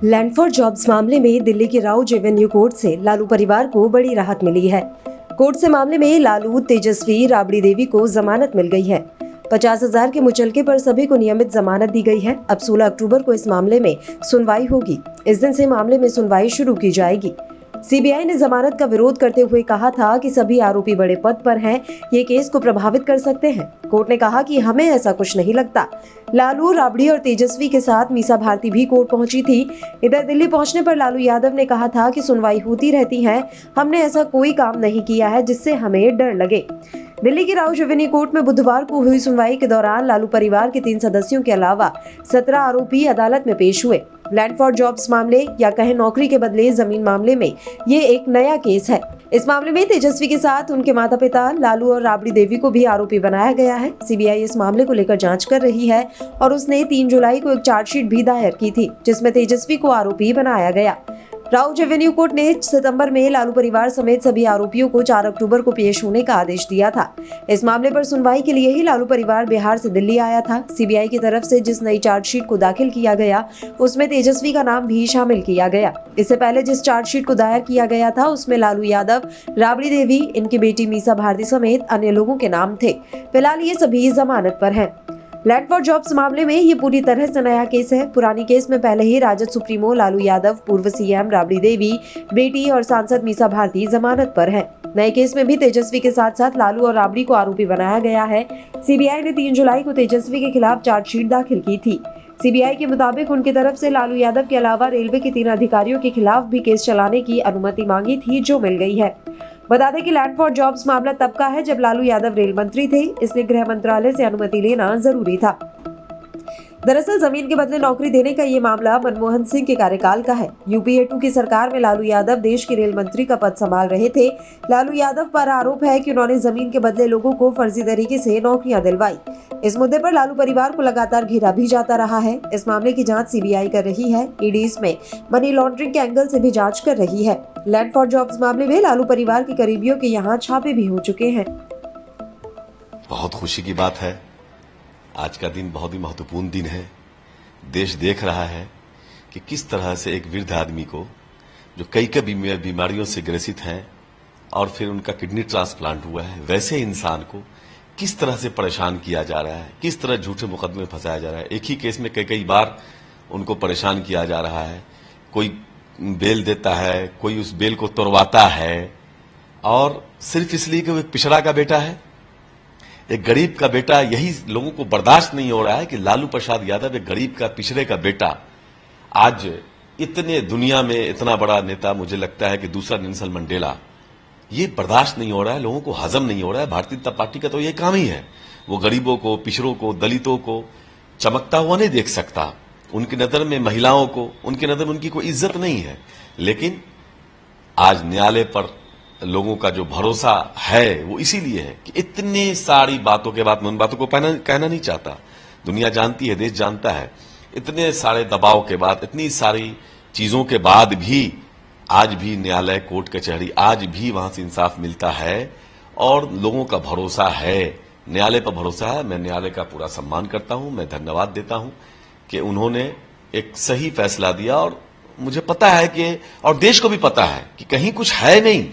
Land for jobs मामले में दिल्ली की राउज एवेन्यू कोर्ट से लालू परिवार को बड़ी राहत मिली है। कोर्ट से मामले में लालू, तेजस्वी, राबड़ी देवी को जमानत मिल गई है। 50,000 के मुचलके पर सभी को नियमित जमानत दी गई है। अब 16 अक्टूबर को इस मामले में सुनवाई होगी। इस दिन से मामले में सुनवाई शुरू की जाएगी। सीबीआई ने जमानत का विरोध करते हुए कहा था कि सभी आरोपी बड़े पद पर हैं, ये केस को प्रभावित कर सकते हैं। कोर्ट ने कहा कि हमें ऐसा कुछ नहीं लगता। लालू, राबड़ी और तेजस्वी के साथ मीसा भारती भी कोर्ट पहुंची थी। इधर दिल्ली पहुंचने पर लालू यादव ने कहा था कि सुनवाई होती रहती है, हमने ऐसा कोई काम नहीं किया है जिससे हमें डर लगे। दिल्ली की राउज एवेन्यू कोर्ट में बुधवार को हुई सुनवाई के दौरान लालू परिवार के 3 सदस्यों के अलावा 17 आरोपी अदालत में पेश हुए। लैंड फॉर जॉब्स मामले या कहें नौकरी के बदले जमीन मामले में ये एक नया केस है। इस मामले में तेजस्वी के साथ उनके माता पिता लालू और राबड़ी देवी को भी आरोपी बनाया गया है। सीबीआई इस मामले को लेकर जांच कर रही है और उसने 3 जुलाई को एक चार्जशीट भी दायर की थी, जिसमें तेजस्वी को आरोपी बनाया गया। राउज एवेन्यू कोर्ट ने सितंबर में लालू परिवार समेत सभी आरोपियों को 4 अक्टूबर को पेश होने का आदेश दिया था। इस मामले पर सुनवाई के लिए ही लालू परिवार बिहार से दिल्ली आया था। सीबीआई की तरफ से जिस नई चार्जशीट को दाखिल किया गया, उसमें तेजस्वी का नाम भी शामिल किया गया। इससे पहले जिस चार्जशीट को दायर किया गया था, उसमें लालू यादव, राबड़ी देवी, इनकी बेटी मीसा भारती समेत अन्य लोगों के नाम थे। फिलहाल ये सभी जमानत पर हैं। लैंड फॉर जॉब्स मामले में ये पूरी तरह से नया केस है। पुरानी केस में पहले ही राजद सुप्रीमो लालू यादव, पूर्व सीएम राबड़ी देवी, बेटी और सांसद मीसा भारती जमानत पर हैं। नए केस में भी तेजस्वी के साथ साथ लालू और राबड़ी को आरोपी बनाया गया है। सीबीआई ने 3 जुलाई को तेजस्वी के खिलाफ चार्जशीट दाखिल की थी। सीबीआई के मुताबिक उनकी तरफ से लालू यादव के अलावा रेलवे के 3 अधिकारियों के खिलाफ भी केस चलाने की अनुमति मांगी थी, जो मिल गई है। बता दें कि लैंड फॉर जॉब्स मामला तब का है जब लालू यादव रेल मंत्री थे, इसलिए गृह मंत्रालय से अनुमति लेना जरूरी था। दरअसल जमीन के बदले नौकरी देने का ये मामला मनमोहन सिंह के कार्यकाल का है। यूपीए 2 की सरकार में लालू यादव देश के रेल मंत्री का पद संभाल रहे थे। लालू यादव पर आरोप है कि उन्होंने जमीन के बदले लोगों को फर्जी तरीके से नौकरियां दिलवाई। इस मुद्दे पर लालू परिवार को लगातार घेरा भी जाता रहा है। इस मामले की जांच सीबीआई कर रही है। ईडी इसमें मनी लॉन्ड्रिंग के एंगल से भी जांच कर रही है। लैंड फॉर जॉब्स मामले में लालू परिवार के करीबियों के यहाँ छापे भी हो चुके हैं। बहुत खुशी की बात है। आज का दिन बहुत ही महत्वपूर्ण दिन है। देश देख रहा है कि किस तरह से एक वृद्ध आदमी को, जो कई बीमारियों से ग्रसित हैं और फिर उनका किडनी ट्रांसप्लांट हुआ है, वैसे इंसान को किस तरह से परेशान किया जा रहा है, किस तरह झूठे मुकदमे फंसाया जा रहा है। एक ही केस में कई बार उनको परेशान किया जा रहा है। कोई बेल देता है, कोई उस बेल को तोड़वाता है, और सिर्फ इसलिए कि वो एक पिछड़ा का बेटा है, एक गरीब का बेटा। यही लोगों को बर्दाश्त नहीं हो रहा है कि लालू प्रसाद यादव, एक गरीब का, पिछड़े का बेटा, आज इतने दुनिया में इतना बड़ा नेता, मुझे लगता है कि दूसरा नेल्सन मंडेला, ये बर्दाश्त नहीं हो रहा है, लोगों को हजम नहीं हो रहा है। भारतीय जनता पार्टी का तो ये काम ही है, वो गरीबों को, पिछड़ों को, दलितों को चमकता हुआ नहीं देख सकता। उनकी नजर में महिलाओं को, उनकी नजर में उनकी कोई इज्जत नहीं है। लेकिन आज न्यायालय पर लोगों का जो भरोसा है वो इसीलिए है कि इतनी सारी बातों के बाद, मैं उन बातों को कहना नहीं चाहता, दुनिया जानती है, देश जानता है, इतने सारे दबाव के बाद, इतनी सारी चीजों के बाद भी आज भी न्यायालय, कोर्ट कचहरी, आज भी वहां से इंसाफ मिलता है और लोगों का भरोसा है, न्यायालय पर भरोसा है। मैं न्यायालय का पूरा सम्मान करता हूं, मैं धन्यवाद देता हूं कि उन्होंने एक सही फैसला दिया। और मुझे पता है कि, और देश को भी पता है कि कहीं कुछ है नहीं,